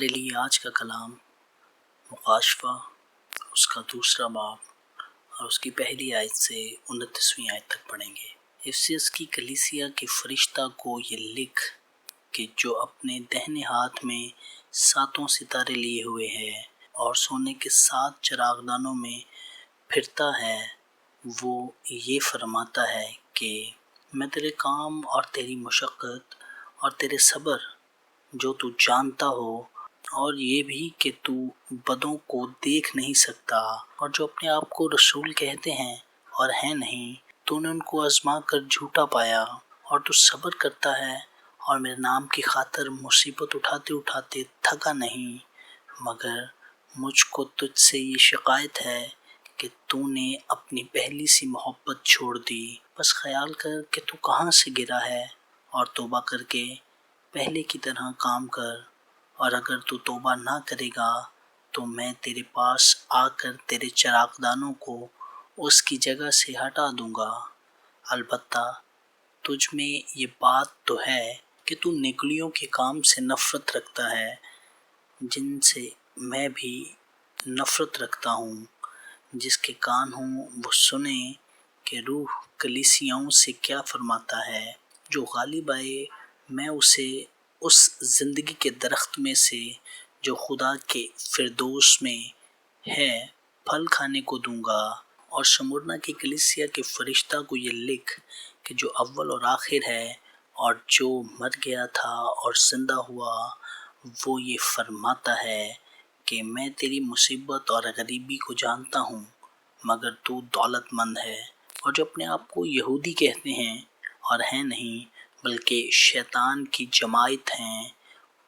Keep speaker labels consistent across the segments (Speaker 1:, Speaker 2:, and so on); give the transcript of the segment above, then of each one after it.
Speaker 1: ہمارے لیے آج کا کلام مکاشفہ اس کا دوسرا باب اور اس کی پہلی آیت سے 29ویں آیت تک پڑھیں گے۔ افسس کی کلیسیا کے فرشتہ کو یہ لکھ کہ جو اپنے دہنے ہاتھ میں 7 ستارے لیے ہوئے ہے اور سونے کے 7 چراغدانوں میں پھرتا ہے، وہ یہ فرماتا ہے کہ میں تیرے کام اور تیری مشقت اور تیرے صبر جو تو جانتا ہو، اور یہ بھی کہ تو بدوں کو دیکھ نہیں سکتا، اور جو اپنے آپ کو رسول کہتے ہیں اور ہیں نہیں، تو نے ان کو آزما کر جھوٹا پایا، اور تو صبر کرتا ہے اور میرے نام کی خاطر مصیبت اٹھاتے اٹھاتے تھکا نہیں، مگر مجھ کو تجھ سے یہ شکایت ہے کہ تو نے اپنی پہلی سی محبت چھوڑ دی۔ بس خیال کر کہ تو کہاں سے گرا ہے اور توبہ کر کے پہلے کی طرح کام کر، اور اگر تو توبہ نہ کرے گا تو میں تیرے پاس آ کر تیرے چراغدانوں کو اس کی جگہ سے ہٹا دوں گا۔ البتہ تجھ میں یہ بات تو ہے کہ تو نگلیوں کے کام سے نفرت رکھتا ہے، جن سے میں بھی نفرت رکھتا ہوں۔ جس کے کان ہوں وہ سنے کہ روح کلیسیاؤں سے کیا فرماتا ہے۔ جو غالب آئے میں اسے اس زندگی کے درخت میں سے جو خدا کے فردوس میں ہے پھل کھانے کو دوں گا۔ اور سمرنا کی کلیسیا کے فرشتہ کو یہ لکھ کہ جو اول اور آخر ہے اور جو مر گیا تھا اور زندہ ہوا، وہ یہ فرماتا ہے کہ میں تیری مصیبت اور غریبی کو جانتا ہوں، مگر تو دولت مند ہے، اور جو اپنے آپ کو یہودی کہتے ہیں اور ہیں نہیں بلکہ شیطان کی جماعت ہیں،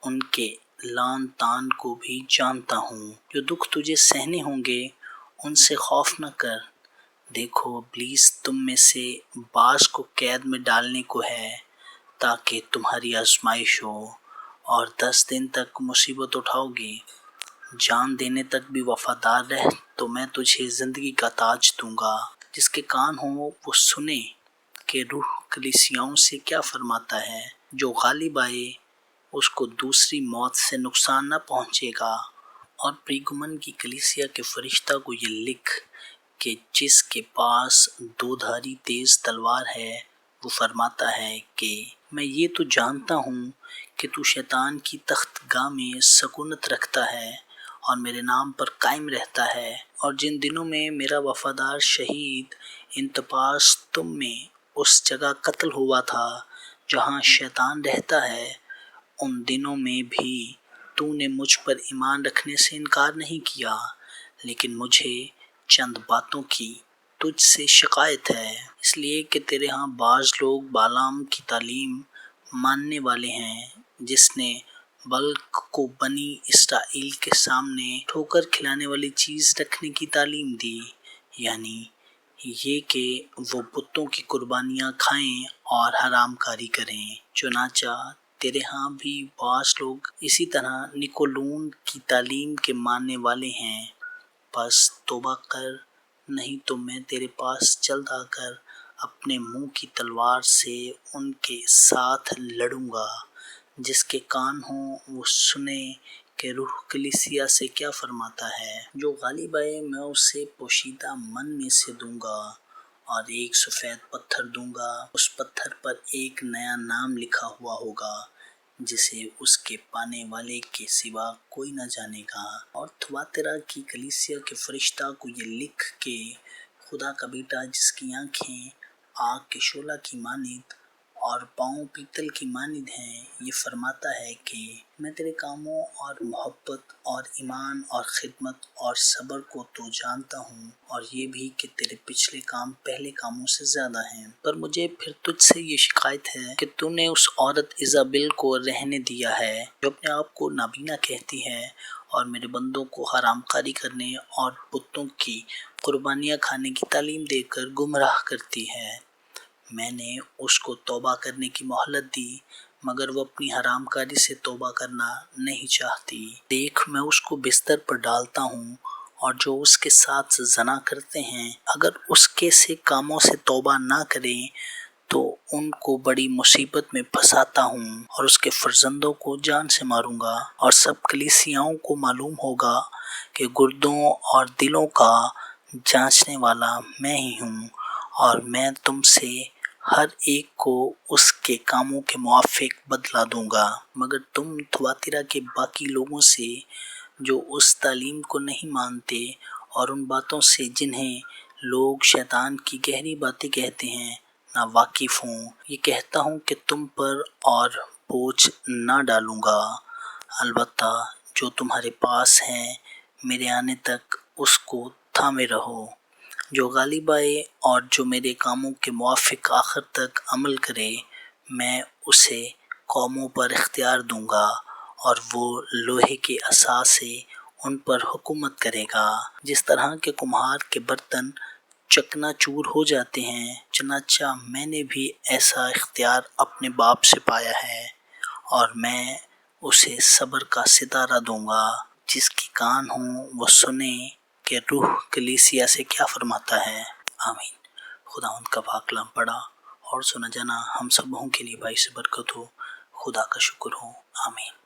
Speaker 1: ان کے لعن طعن کو بھی جانتا ہوں۔ جو دکھ تجھے سہنے ہوں گے ان سے خوف نہ کر، دیکھو ابلیس تم میں سے بعض کو قید میں ڈالنے کو ہے تاکہ تمہاری آزمائش ہو، اور 10 دن تک مصیبت اٹھاؤ گے، جان دینے تک بھی وفادار رہ تو میں تجھے زندگی کا تاج دوں گا۔ جس کے کان ہوں وہ سنے کہ روح کلیسیاؤں سے کیا فرماتا ہے۔ جو غالب آئے اس کو دوسری موت سے نقصان نہ پہنچے گا۔ اور پریگمن کی کلیسیا کے فرشتہ کو یہ لکھ کہ جس کے پاس 2 دھاری تیز تلوار ہے، وہ فرماتا ہے کہ میں یہ تو جانتا ہوں کہ تو شیطان کی تخت گاہ میں سکونت رکھتا ہے اور میرے نام پر قائم رہتا ہے، اور جن دنوں میں میرا وفادار شہید انتپاس تم میں اس جگہ قتل ہوا تھا جہاں شیطان رہتا ہے، ان دنوں میں بھی تو نے مجھ پر ایمان رکھنے سے انکار نہیں کیا، لیکن مجھے چند باتوں کی تجھ سے شکایت ہے، اس لیے کہ تیرے ہاں بعض لوگ بالام کی تعلیم ماننے والے ہیں، جس نے بلق کو بنی اسرائیل کے سامنے ٹھوکر کھلانے والی چیز رکھنے کی تعلیم دی، یعنی یہ کہ وہ بتوں کی قربانیاں کھائیں اور حرام کاری کریں۔ چنانچہ تیرے ہاں بھی بعض لوگ اسی طرح نکولون کی تعلیم کے ماننے والے ہیں، پس توبہ کر، نہیں تو میں تیرے پاس جلد آ کر اپنے منہ کی تلوار سے ان کے ساتھ لڑوں گا۔ جس کے کان ہوں وہ سنے کہ روح کلیسیا سے کیا فرماتا ہے۔ جو غالب آئے میں اسے پوشیدہ من میں سے دوں گا، اور ایک سفید پتھر دوں گا، اس پتھر پر ایک نیا نام لکھا ہوا ہوگا جسے اس کے پانے والے کے سوا کوئی نہ جانے گا۔ اور تھواتیرا کی کلیسیا کے فرشتہ کو یہ لکھ کہ خدا کا بیٹا جس کی آنکھیں آگ کے شعلہ کی مانند اور پاؤں پیتل کی مانند ہیں، یہ فرماتا ہے کہ میں تیرے کاموں اور محبت اور ایمان اور خدمت اور صبر کو تو جانتا ہوں، اور یہ بھی کہ تیرے پچھلے کام پہلے کاموں سے زیادہ ہیں، پر مجھے پھر تجھ سے یہ شکایت ہے کہ تو نے اس عورت ایزابل کو رہنے دیا ہے جو اپنے آپ کو نابینا کہتی ہے اور میرے بندوں کو حرام کاری کرنے اور بتوں کی قربانیاں کھانے کی تعلیم دے کر گمراہ کرتی ہے۔ میں نے اس کو توبہ کرنے کی مہلت دی، مگر وہ اپنی حرام کاری سے توبہ کرنا نہیں چاہتی۔ دیکھ میں اس کو بستر پر ڈالتا ہوں، اور جو اس کے ساتھ زنا کرتے ہیں اگر اس کے سے کاموں سے توبہ نہ کریں تو ان کو بڑی مصیبت میں پھنساتا ہوں اور اس کے فرزندوں کو جان سے ماروں گا، اور سب کلیسیاؤں کو معلوم ہوگا کہ گردوں اور دلوں کا جانچنے والا میں ہی ہوں، اور میں تم سے ہر ایک کو اس کے کاموں کے موافق بدلہ دوں گا۔ مگر تم تھواتیرا کے باقی لوگوں سے جو اس تعلیم کو نہیں مانتے اور ان باتوں سے جنہیں لوگ شیطان کی گہری باتیں کہتے ہیں نہ واقف ہوں، یہ کہتا ہوں کہ تم پر اور بوجھ نہ ڈالوں گا، البتہ جو تمہارے پاس ہے میرے آنے تک اس کو تھامے رہو۔ جو غالب آئے اور جو میرے کاموں کے موافق آخر تک عمل کرے، میں اسے قوموں پر اختیار دوں گا اور وہ لوہے کے عصا سے ان پر حکومت کرے گا۔ جس طرح کے کمہار کے برتن چکنا چور ہو جاتے ہیں، چنانچہ میں نے بھی ایسا اختیار اپنے باپ سے پایا ہے، اور میں اسے صبر کا ستارہ دوں گا۔ جس کے کان ہوں وہ سنے کہ روح کلیسیا سے کیا فرماتا ہے۔ آمین۔ خداوند کا پاک کلام پڑھا اور سنا جانا ہم سبوں کے لیے باعث برکت ہو۔ خدا کا شکر ہو۔ آمین۔